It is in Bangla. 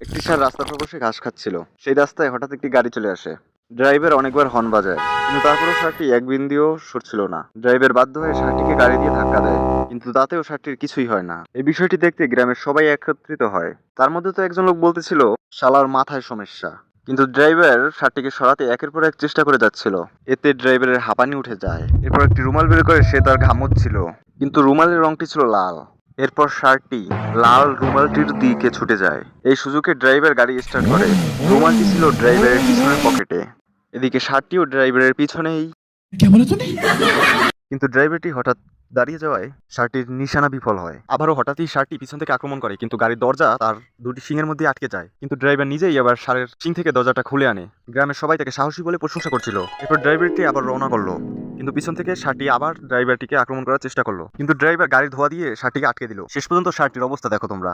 একটি ষাঁড় রাস্তার উপর বসে ঘাস খাচ্ছিল। সেই রাস্তায় হঠাৎ একটি গাড়ি চলে আসে। ড্রাইভার অনেকবার হর্ন বাজায়, কিন্তু তারপরেও ষাঁড়টি এক বিন্দুও সরছিল না। ড্রাইভার বাধ্য হয়ে ষাঁড়টিকে গাড়ি দিয়ে ধাক্কা দেয়, কিন্তু তাতেও ষাঁড়টির কিছুই হয় না। এই বিষয়টি দেখতে গ্রামের সবাই একত্রিত হয়। তার মধ্যে তো একজন লোক বলতেছিল শালার মাথায় সমস্যা। কিন্তু ড্রাইভার ষাঁড়টিকে সরাতে একের পর এক চেষ্টা করে যাচ্ছিল। এতে ড্রাইভারের হাঁপানি উঠে যায়। এরপর একটি রুমাল বের করে সে তার ঘামোচ্ছিল, কিন্তু রুমালের রংটি ছিল লাল। এরপর ষাঁড়টি লাল রুমালটির দিকে ছুটে যায়। এই সুযোগে ড্রাইভার গাড়ি স্টার্ট করে। রুমালটি ছিল ড্রাইভারের পিছনের পকেটে। এদিকে ষাঁড়টিও ড্রাইভারের পিছনেই। কিন্তু ড্রাইভারটি হঠাৎ দাঁড়িয়ে যাওয়ায় ষাঁড়টির নিশানা বিফল হয়। আবারও হঠাৎই ষাঁড়টি পিছন থেকে আক্রমণ করে, কিন্তু গাড়ির দরজা তার দুটি শিংয়ের মধ্যে আটকে যায়। কিন্তু ড্রাইভার নিজেই আবার ষাঁড়ের শিং থেকে দরজাটা খুলে আনে। গ্রামের সবাই তাকে সাহসী বলে প্রশংসা করছিল। এরপর ড্রাইভারটি আবার রওনা করলো, কিন্তু পিছন থেকে ষাঁড়টি আবার ড্রাইভারটিকে আক্রমণ করার চেষ্টা করলো। কিন্তু ড্রাইভার গাড়ির ধোঁয়া দিয়ে ষাঁড়টিকে আটকে দিল। শেষ পর্যন্ত ষাঁড়টির অবস্থা দেখো তোমরা।